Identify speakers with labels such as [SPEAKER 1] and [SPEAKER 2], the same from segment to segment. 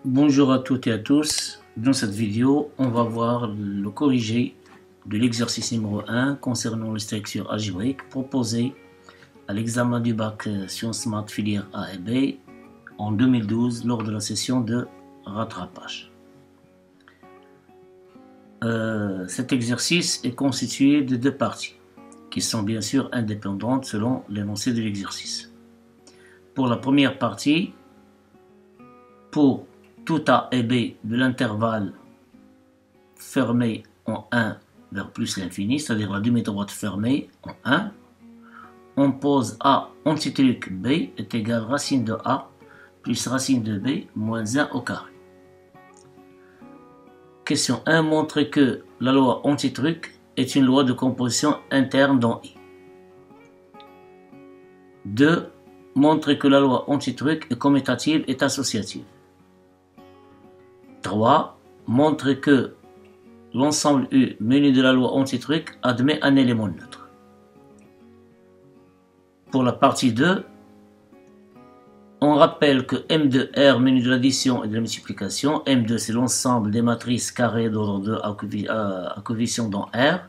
[SPEAKER 1] Bonjour à toutes et à tous. Dans cette vidéo, on va voir le corrigé de l'exercice numéro 1 concernant les structures algébriques proposées à l'examen du bac Sciences Maths filière A et B en 2012 lors de la session de rattrapage. Cet exercice est constitué de deux parties qui sont bien sûr indépendantes selon l'énoncé de l'exercice. Pour la première partie, pour tout A et B de l'intervalle fermé en 1 vers plus l'infini, c'est-à-dire la demi-droite fermée en 1, on pose A antitruc B est égal racine de A plus racine de B moins 1 au carré. Question 1. Montre que la loi antitruc est une loi de composition interne dans I. 2. Montre que la loi antitruc est commutative et associative. 3. Montre que l'ensemble U menu de la loi antitruc admet un élément neutre. Pour la partie 2, on rappelle que M2R menu de l'addition et de la multiplication, M2 c'est l'ensemble des matrices carrées d'ordre 2 à coefficient dans R,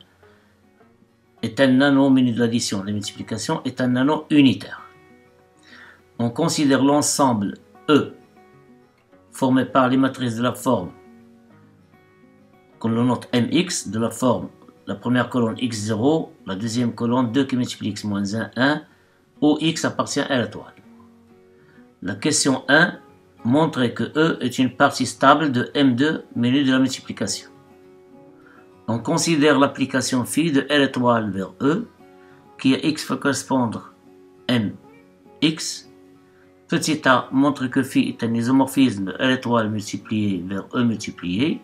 [SPEAKER 1] est un nano menu de l'addition et de la multiplication est un nano unitaire. On considère l'ensemble E formé par les matrices de la forme qu'on le note mx de la forme la première colonne x0, la deuxième colonne 2 qui multiplie x moins 1, 1, où x appartient à l'étoile. La question 1 montre que E est une partie stable de M2 menu de la multiplication. On considère l'application phi de L étoile vers E, qui à x fait correspondre mx. Petit a montre que phi est un isomorphisme de L étoile multiplié vers E multiplié.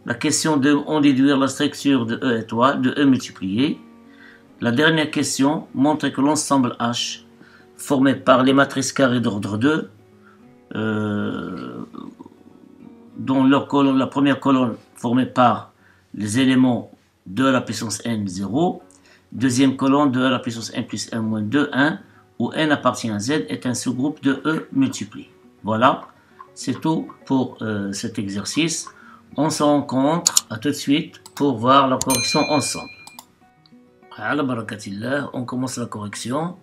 [SPEAKER 1] La question 2, on déduire la structure de E étoile, de E multiplié. La dernière question montre que l'ensemble H, formé par les matrices carrées d'ordre 2, dont la première colonne formée par les éléments 2 à la puissance n 0, deuxième colonne 2 à la puissance n plus 1 moins 2, 1, où n appartient à z, est un sous-groupe de E multiplié. Voilà, c'est tout pour cet exercice. On se rencontre, à tout de suite, pour voir la correction ensemble. Ala barakatillah, on commence la correction.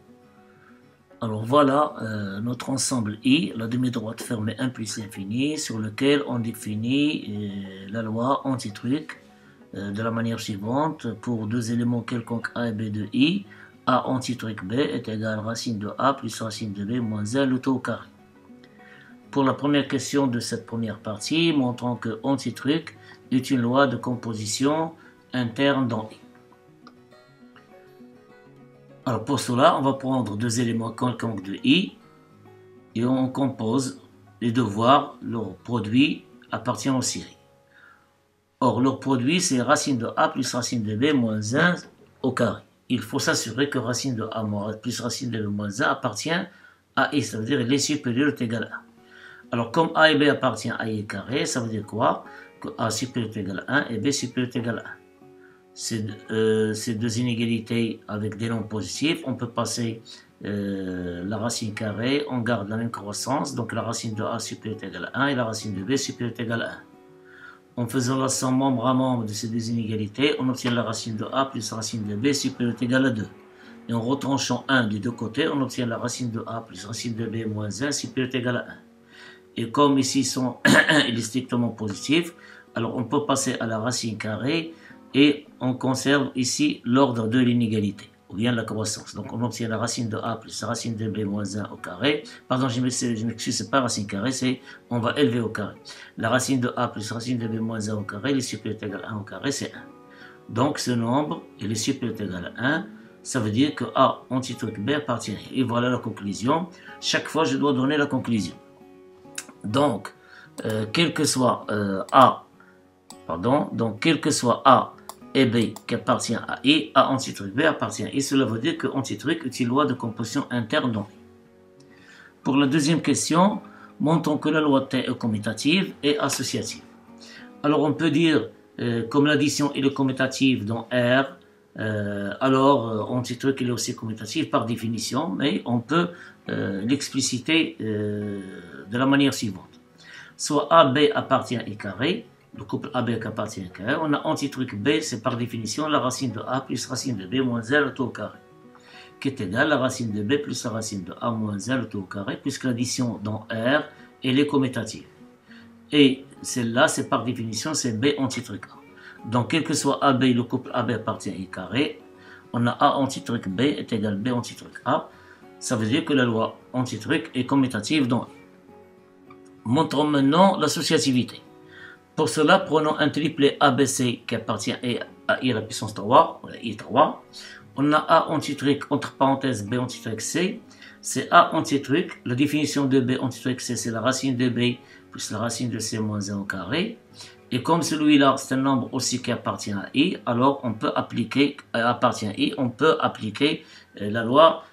[SPEAKER 1] Alors voilà notre ensemble I, la demi-droite fermée 1 plus l'infini, sur lequel on définit la loi antitruc de la manière suivante. Pour deux éléments quelconques A et B de I, A antitruc B est égal à racine de A plus racine de B moins 1 le tout au carré. Pour la première question de cette première partie, montrons que antitruc est une loi de composition interne dans I. Alors pour cela, on va prendre deux éléments quelconques de I et on compose les devoirs. Leur produit appartient aux séries. Or, leur produit, c'est racine de A plus racine de B moins 1 au carré. Il faut s'assurer que racine de A plus racine de B moins 1 appartient à I, ça veut dire qu'il est supérieur ou égal à 1. Alors, comme A et B appartiennent à I carré, ça veut dire quoi? Que A supérieur ou égal à 1 et B supérieur ou égal à 1. Ces deux inégalités avec des nombres positifs, on peut passer la racine carrée, on garde la même croissance, donc la racine de A supérieure ou égale à 1 et la racine de B supérieure ou égale à 1. En faisant la somme membre à membre de ces deux inégalités, on obtient la racine de A plus la racine de B supérieure ou égale à 2. Et en retranchant 1 des deux côtés, on obtient la racine de A plus racine de B moins 1 supérieure ou égale à 1. Et comme ici son 1 il est strictement positif, alors on peut passer à la racine carrée et on conserve ici l'ordre de l'inégalité, ou bien la croissance. Donc on obtient la racine de A plus la racine de B moins 1 au carré. Pardon, je m'excuse, c'est pas racine carrée, c'est on va élever au carré. La racine de A plus racine de B moins 1 au carré, il est supérieur ou égal à 1 au carré, c'est 1. Donc ce nombre, il est supérieur ou égal à 1, ça veut dire que A antitruc B appartient à I. Et voilà la conclusion. Chaque fois, je dois donner la conclusion. Donc, quel que soit A et B qui appartient à I, A antitruc B appartient à I. Cela veut dire que antitruc est une loi de composition interne dans I. Pour la deuxième question, montrons que la loi T est commutative et associative. Alors on peut dire, comme l'addition est commutative dans R, alors antitruc il est aussi commutatif par définition, mais on peut l'expliciter de la manière suivante. soit AB appartient à I carré, le couple AB qui appartient à I carré, on a antitruc B, c'est par définition la racine de A plus racine de B moins 1 le tout au carré, qui est égal à la racine de B plus la racine de A moins 1 le tout au carré, puisque l'addition dans R, elle est commutative. Et celle-là, c'est par définition, c'est B antitruc A. Donc, quel que soit AB, le couple AB appartient à I carré, on a A antitruc B est égal à B antitruc A. Ça veut dire que la loi antitruc est commutative dans I. Montrons maintenant l'associativité. Pour cela, prenons un triplet ABC qui appartient à I à la puissance 3, I3. On a A antitruc entre parenthèses B antitruc C. C'est A antitruc. La définition de B antitruc C, c'est la racine de B plus la racine de C moins 1 au carré. Et comme celui-là, c'est un nombre aussi qui appartient à I, alors on peut appliquer, on peut appliquer la loi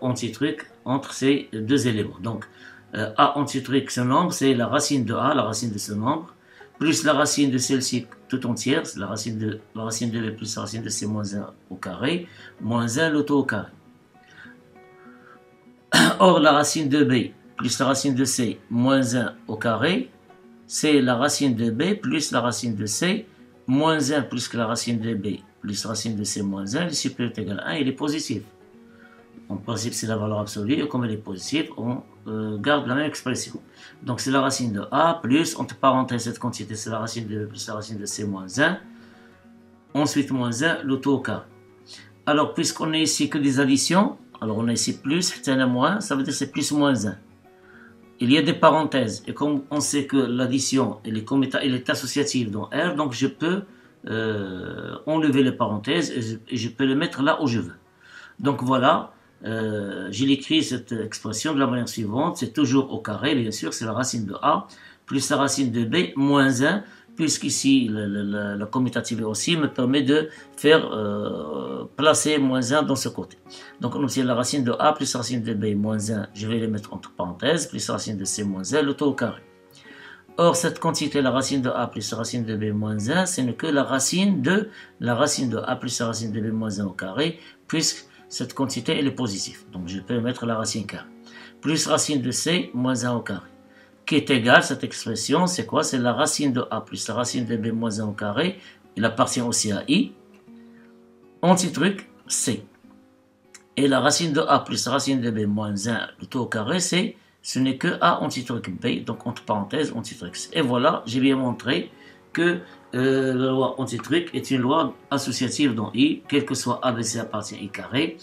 [SPEAKER 1] antitruc entre ces deux éléments. Donc, A antitruc, ce nombre, c'est la racine de A, la racine de ce nombre, plus la racine de celle-ci tout entière, c'est la racine de B plus la racine de C moins 1 au carré, moins 1 l'auto au carré. Or, la racine de B plus la racine de C moins 1 au carré, c'est la racine de B plus la racine de C, moins 1 plus que la racine de B plus la racine de C moins 1, le supérieur est égal à 1, il est positif. En principe, c'est la valeur absolue, et comme elle est positive, on garde la même expression. Donc, c'est la racine de A plus, entre parenthèses, cette quantité, c'est la racine de B plus la racine de C moins 1, ensuite moins 1, le tout au carré. Alors, puisqu'on a ici que des additions, alors on a ici plus, moins, ça veut dire c'est plus moins 1. Il y a des parenthèses, et comme on sait que l'addition elle est associative dans R, donc je peux enlever les parenthèses et je peux les mettre là où je veux. Donc voilà, j'ai écrit cette expression de la manière suivante, c'est toujours au carré, bien sûr, c'est la racine de A, plus la racine de B, moins 1, puisqu'ici la commutative aussi me permet de faire placer moins 1 dans ce côté. Donc on obtient la racine de A plus la racine de B moins 1, je vais les mettre entre parenthèses, plus la racine de C moins 1, le tout au carré. Or cette quantité, la racine de A plus la racine de B moins 1, ce n'est que la racine de A plus la racine de B moins 1 au carré, puisque cette quantité elle est positive. Donc je peux mettre la racine carré. Plus racine de C moins 1 au carré. Qui est égal, cette expression, c'est quoi? C'est la racine de A plus la racine de B moins 1 au carré, il appartient aussi à I, antitruc C. Et la racine de A plus la racine de B moins 1, le tout au carré, ce n'est que A antitruc B, donc entre parenthèses, antitruc C. Et voilà, j'ai bien montré que la loi antitruc est une loi associative dans I, quel que soit ABC appartient à I carré,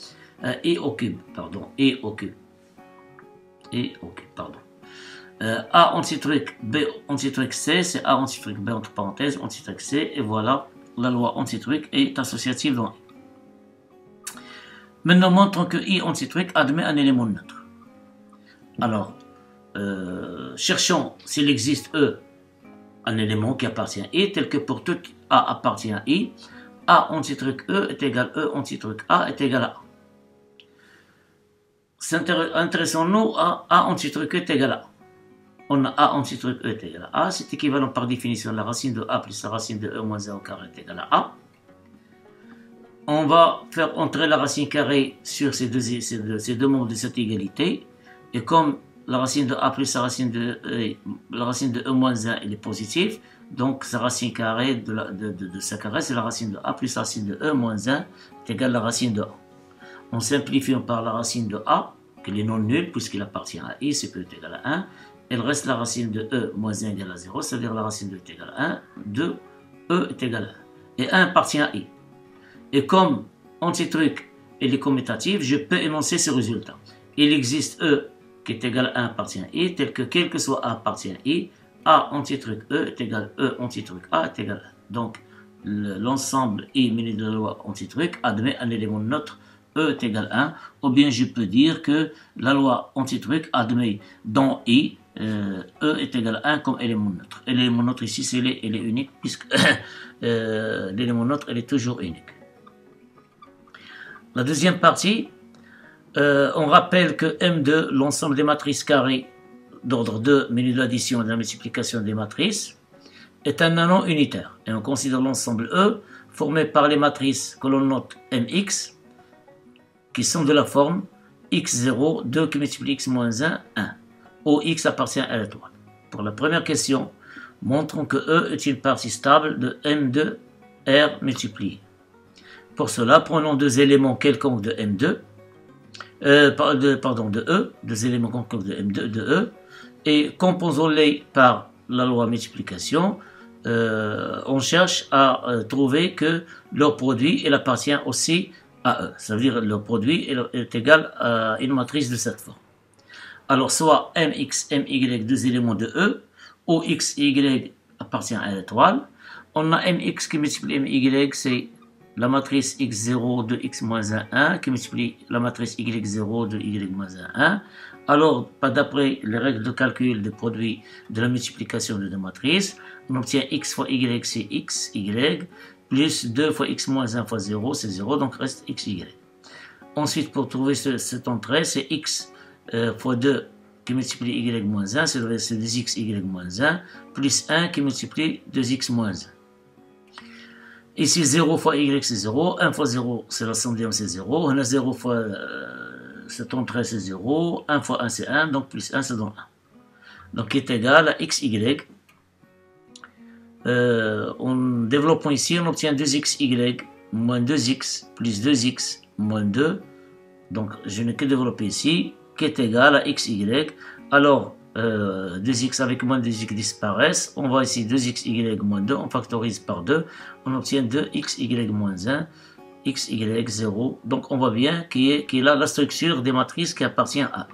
[SPEAKER 1] et au cube, pardon, et au cube. A antitruc B antitruc C, c'est A antitruc B entre parenthèses, antitruc C, et voilà, la loi antitruc est associative dans I. Maintenant, montrons que I antitruc admet un élément neutre. Alors, cherchons s'il existe E, un élément qui appartient à I, tel que pour tout A appartient à I, A antitruc E est égal à E antitruc A est égal à A. Intéressons-nous à A antitruc E est égal à A. On a A antitruc E est égal à A, c'est équivalent par définition la racine de A plus la racine de E moins 1 au carré est égal à A. On va faire entrer la racine carrée sur ces deux membres de cette égalité, et comme la racine de A plus la racine de E moins 1 elle est positive, donc sa racine carrée de sa carré, c'est la racine de A plus la racine de E moins 1 est égale à la racine de A. On simplifie par la racine de A, qui est non nulle puisqu'il appartient à I, c'est que est égal à 1. Il reste la racine de E moins 1 égale à 0, c'est-à-dire la racine de E est égale à 1, 2, E est égal à 1. Et 1 appartient à I. Et comme antitruc est commutatif, je peux énoncer ce résultat. Il existe E qui est égal à 1 appartient à I, tel que quel que soit A appartient à I, A antitruc E est égal à E antitruc A est égal à 1. Donc l'ensemble I muni de la loi antitruc admet un élément neutre E est égal à 1, ou bien je peux dire que la loi antitruc admet dans I E est égal à 1 comme élément neutre. Et l'élément neutre ici, elle est unique, puisque l'élément neutre, elle est toujours unique. La deuxième partie, on rappelle que M2, l'ensemble des matrices carrées d'ordre 2, menu de l'addition et de la multiplication des matrices, est un anon unitaire. Et on considère l'ensemble E formé par les matrices que l'on note MX, qui sont de la forme x0, 2 qui multiplie x moins 1, 1. Où x appartient à l'étoile. pour la première question, montrons que E est une partie stable de M de R multiplié. Pour cela, prenons deux éléments quelconques de M2, de E, deux éléments quelconques de M2, de E, et composons-les par la loi multiplication. On cherche à trouver que leur produit il appartient aussi à E. Ça veut dire que leur produit est égal à une matrice de cette forme. Alors, soit Mx, My, deux éléments de E, ou X, Y appartient à l'étoile. On a Mx qui multiplie My, c'est la matrice x0 de x moins 1, 1, qui multiplie la matrice y0 de y moins 1, 1. Alors, d'après les règles de calcul des produits de la multiplication de deux matrices, on obtient x fois y, c'est x, y, plus 2 fois x moins 1 fois 0, c'est 0, donc reste x, y. Ensuite, pour trouver cette entrée, c'est x fois 2 qui multiplie y moins 1, c'est 2x, y moins 1, plus 1 qui multiplie 2x moins 1. Ici, 0 fois y, c'est 0. 1 fois 0, c'est la centième, c'est 0. On a 0 fois cette entrée, c'est 0. 1 fois 1, c'est 1. Donc, plus 1, ça donne 1. Donc, qui est égal à x, y. En développant ici, on obtient 2xy moins 2x plus 2x moins 2. Donc, je n'ai que développé ici, qui est égal à xy. Alors, 2x avec moins 2x disparaissent. On voit ici 2xy moins 2. On factorise par 2. On obtient 2xy moins 1. xy 0. Donc, on voit bien qu'il y a la structure des matrices qui appartient à E.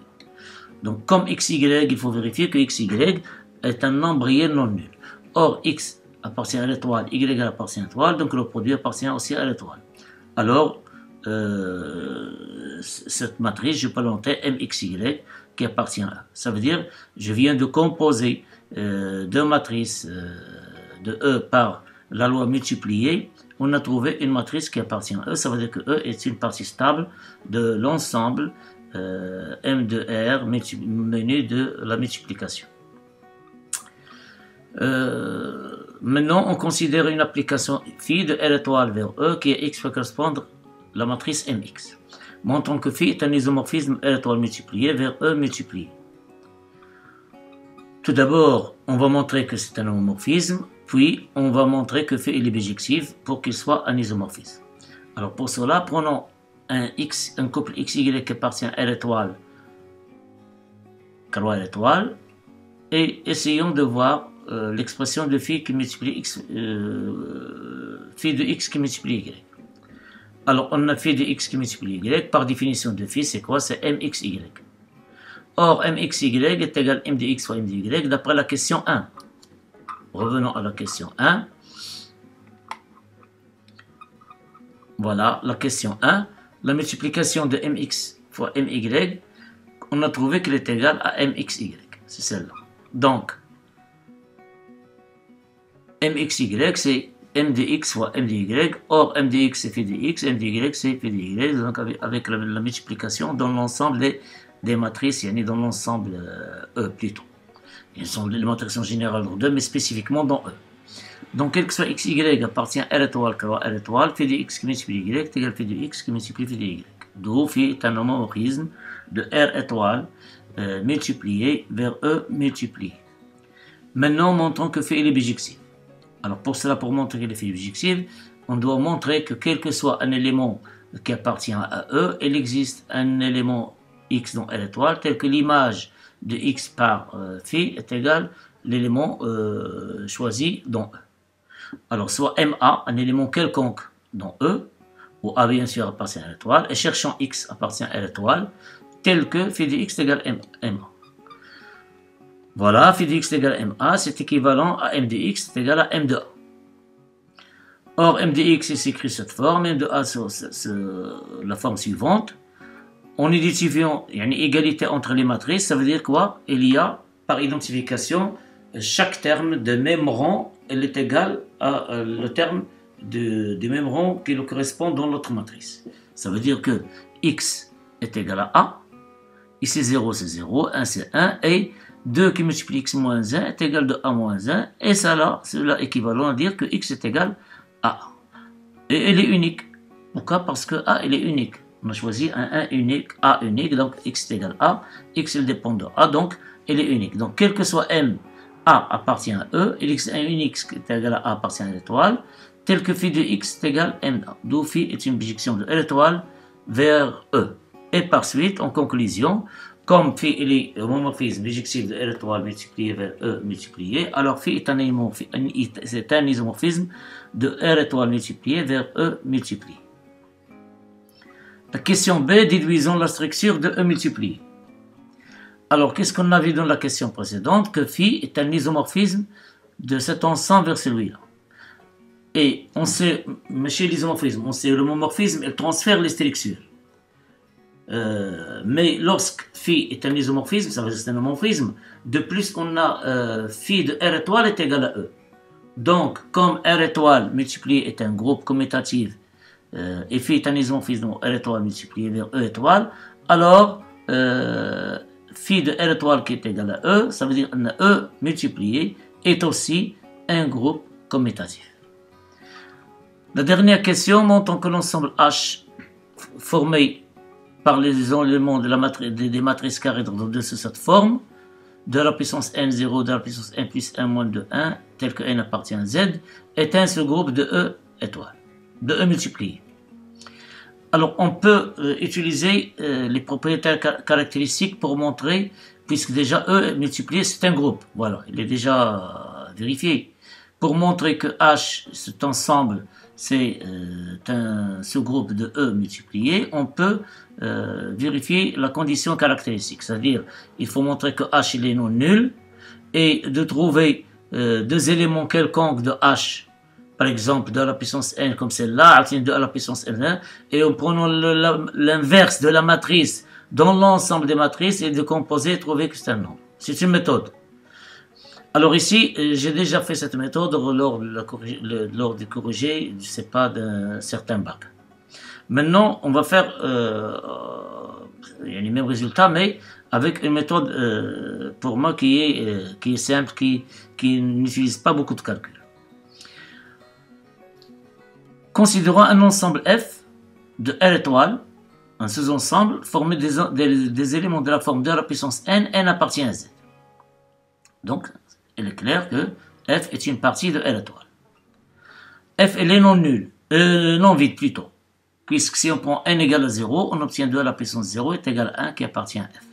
[SPEAKER 1] Donc, comme xy, il faut vérifier que xy est un nombre réel non nul. Or, x appartient à l'étoile, y appartient à l'étoile, donc le produit appartient aussi à l'étoile. Alors, cette matrice, je peux l'entrer mxy qui appartient à. Ça veut dire, je viens de composer deux matrices de E par la loi multipliée. On a trouvé une matrice qui appartient à E. Ça veut dire que E est une partie stable de l'ensemble M de R menu de la multiplication. Maintenant, on considère une application phi de R étoile vers E qui est x va correspondre à la matrice Mx. Montrons que phi est un isomorphisme R étoile multiplié vers E multiplié. Tout d'abord, on va montrer que c'est un homomorphisme, puis on va montrer que phi est bijectif pour qu'il soit un isomorphisme. Alors pour cela, prenons un couple XY qui appartient à R étoile, carreau R étoile, et essayons de voir l'expression de phi qui multiplie x, phi de x qui multiplie y. Alors, on a phi de x qui multiplie y. Par définition de phi, c'est quoi? C'est mxy. Or, mxy est égal à m de x fois m de y d'après la question 1. Revenons à la question 1. Voilà, la question 1. La multiplication de mx fois my, on a trouvé qu'elle est égale à mxy. C'est celle-là. Donc, mxy, c'est m de x fois m de y. Or, m de x, c'est phi de x, m de y, c'est phi de y. Donc, avec la multiplication dans l'ensemble des matrices, il y a dans l'ensemble E plutôt. Les matrices en général dans 2, mais spécifiquement dans E. Donc, quel que soit xy appartient à R étoile, R étoile, phi de x qui multiplie y est égal à phi de x qui multiplie phi de y. D'où phi est un homomorphisme de R étoile multiplié vers E multiplié. Maintenant, montrons que phi est bijectif. Alors pour cela, pour montrer qu'il est phi bijectif, on doit montrer que quel que soit un élément qui appartient à E, il existe un élément x dans R étoile, tel que l'image de x par phi est égale à l'élément choisi dans E. Alors soit MA, un élément quelconque dans E, où A bien sûr appartient à l'étoile, et cherchant x appartient à l'étoile, tel que phi de x égale MA. Voilà, phi de x égale à MA, c'est équivalent à m de x est égal à m de A. Or, m de x s'écrit cette forme, m de A c'est la forme suivante. En identifiant une égalité entre les matrices, ça veut dire quoi? Il y a, par identification, chaque terme de même rang, elle est égal à le terme du même rang qui le correspond dans l'autre matrice. Ça veut dire que x est égal à A, ici 0 c'est 0, 1 c'est 1, et 2 qui multiplie x moins 1 est égal de A moins 1, et ça là, c'est équivalent à dire que x est égal à A. Et elle est unique. Pourquoi? Parce que A, elle est unique. On a choisi un 1 unique, A unique, donc x est égal à A, x il dépend de A, donc elle est unique. Donc quel que soit m A appartient à E, et une X qui est égale à A appartient à l'étoile, tel que phi de X est égal à M, d'où phi est une bijection de L étoile vers E. Et par suite, en conclusion, comme phi est le homomorphisme bijectif de L étoile multiplié vers E multiplié, alors phi est un isomorphisme de R étoile multiplié vers E multiplié. La question B, déduisons la structure de E multiplié. Alors, qu'est-ce qu'on a vu dans la question précédente? Que phi est un isomorphisme de cet ensemble vers celui-là. Et on sait, chez l'isomorphisme, on sait le homomorphisme, il transfère les structures. Mais lorsque phi est un isomorphisme, ça veut dire que c'est un homomorphisme, de plus on a phi de R étoile est égal à E. Donc, comme R étoile multiplié est un groupe commutatif, et phi est un isomorphisme R étoile multiplié vers E étoile, alors phi de R étoile qui est égal à E, ça veut dire que E multiplié est aussi un groupe commutatif. La dernière question montre que l'ensemble H formé par les éléments de des matrices carrées de cette forme, de la puissance n0, de la puissance n plus 1 moins de 1, tel que n appartient à z, est un sous-groupe de E étoile, de E multiplié. Alors, on peut utiliser les propriétés caractéristiques pour montrer, puisque déjà E multiplié, c'est un groupe. Voilà, il est déjà vérifié. Pour montrer que H, cet ensemble, c'est un sous-groupe de E multiplié, on peut vérifier la condition caractéristique. C'est-à-dire, il faut montrer que H il est non nul, et de trouver deux éléments quelconques de H, par exemple 2 à la puissance n comme celle-là, 2 à la puissance n1, et en prenant l'inverse de la matrice dans l'ensemble des matrices et de composer et trouver que c'est un nombre. C'est une méthode. Alors ici, j'ai déjà fait cette méthode lors du corrigé, je sais pas, d'un certain bac. Maintenant, on va faire les mêmes résultats, mais avec une méthode pour moi qui est simple, qui n'utilise pas beaucoup de calcul. Considérons un ensemble F de R étoile, un sous-ensemble formé des éléments de la forme 2 à la puissance n, n appartient à z. Donc, il est clair que F est une partie de R étoile. F elle est non nulle, non vide plutôt, puisque si on prend n égale à 0, on obtient 2 à la puissance 0 est égal à 1 qui appartient à F.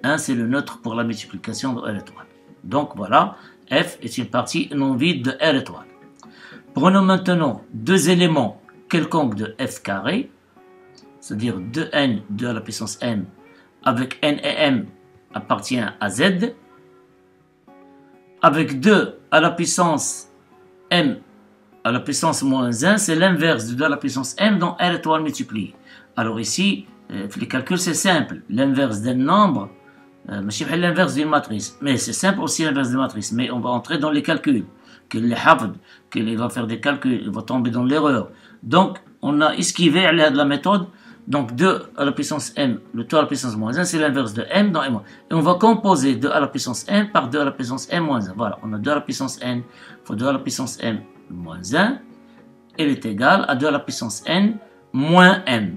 [SPEAKER 1] 1 c'est le neutre pour la multiplication de R étoile. Donc voilà, F est une partie non vide de R étoile. Prenons maintenant deux éléments quelconques de f carré, c'est-à-dire 2n, 2 à la puissance m, avec n et m appartient à z, avec 2 à la puissance m à la puissance moins 1, c'est l'inverse de 2 à la puissance m dans r étoile multiplié. Alors ici, les calculs c'est simple, l'inverse d'un nombre, l'inverse d'une matrice, mais c'est simple aussi l'inverse d'une matrice, mais on va entrer dans les calculs. Qu'il va faire des calculs, il va tomber dans l'erreur. Donc, on a esquivé la méthode. Donc, 2 à la puissance m, le 2 à la puissance moins 1, c'est l'inverse de m dans m. Et on va composer 2 à la puissance m par 2 à la puissance m moins 1. Voilà, on a 2 à la puissance n fois 2 à la puissance m moins 1. Elle est égale à 2 à la puissance n moins m.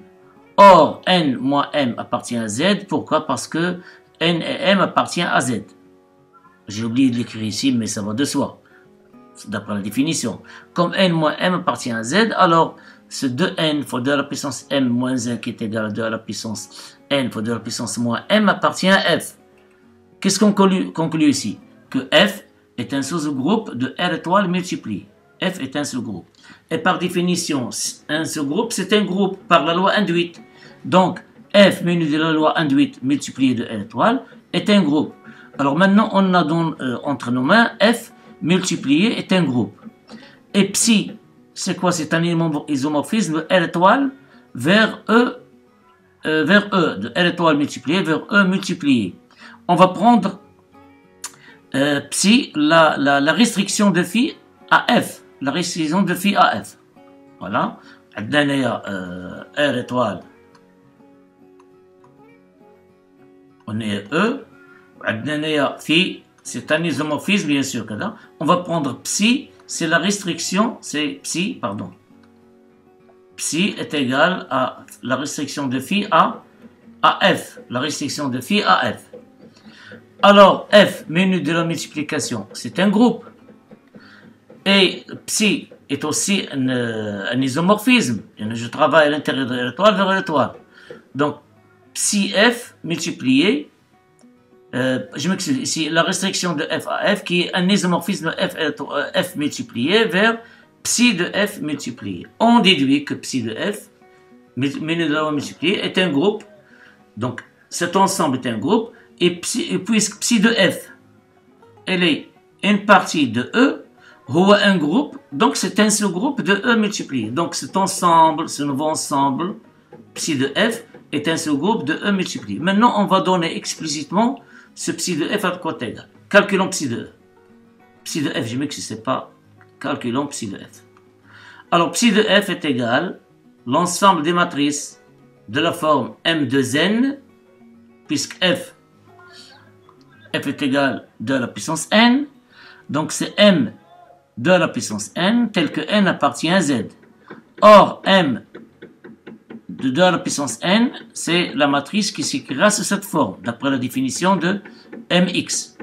[SPEAKER 1] Or, n moins m appartient à z. Pourquoi? Parce que n et m appartiennent à z. J'ai oublié de l'écrire ici, mais ça va de soi. D'après la définition. Comme n moins m appartient à z, alors ce 2n fois 2 à la puissance m moins 1 qui est égal à 2 à la puissance n fois 2 à la puissance moins m appartient à f. Qu'est-ce qu'on conclut ici? Que f est un sous-groupe de R étoile multiplié. F est un sous-groupe. Et par définition, un sous-groupe, c'est un groupe par la loi induite. Donc, f menu de la loi induite multiplié de R étoile est un groupe. Alors maintenant, on a entre nos mains f multiplié est un groupe. Et psi, c'est quoi? C'est un isomorphisme R étoile vers E, de R étoile multiplié vers E multiplié. On va prendre psi, la restriction de phi à f. La restriction de phi à f. Voilà. R étoile. On est E. Phi. C'est un isomorphisme, bien sûr. On va prendre psi, c'est la restriction, c'est psi, pardon. Psi est égal à la restriction de phi à f. La restriction de phi à f. Alors, F, menu de la multiplication, c'est un groupe. Et psi est aussi un isomorphisme. Je travaille à l'intérieur de l'étoile vers l'étoile. Donc, psi F multiplié, je m'excuse, ici la restriction de F à F qui est un isomorphisme F multiplié vers psi de F multiplié. On déduit que psi de F, menu de la loi multipliée, est un groupe. Donc, cet ensemble est un groupe. Et puisque psi de F, elle est une partie de E, ou un groupe, donc c'est un sous-groupe de E multiplié. Donc cet ensemble, ce nouveau ensemble, psi de F, est un sous-groupe de E multiplié. Maintenant, on va donner explicitement ce psi de F à quoi égal. Calculons psi de E. Psi de F, je m'excuse, c'est pas. Calculons psi de F. Alors, psi de F est égal l'ensemble des matrices de la forme M de N, puisque F est égal 2 à la puissance N. Donc, c'est M 2 à la puissance N, tel que N appartient à Z. Or, M de 2 à la puissance N, c'est la matrice qui s'écrira sous cette forme, d'après la définition de Mx,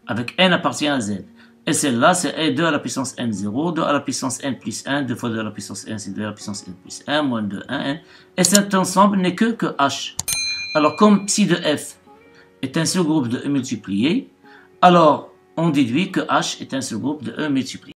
[SPEAKER 1] avec N appartient à Z. Et celle-là, c'est 2 à la puissance N0, 2 à la puissance N plus 1, 2 fois 2 à la puissance N, c'est 2 à la puissance N plus 1, moins 2, 1, N. Et cet ensemble n'est que H. Alors, comme psi de F est un sous-groupe de E multiplié, alors on déduit que H est un sous-groupe de E multiplié.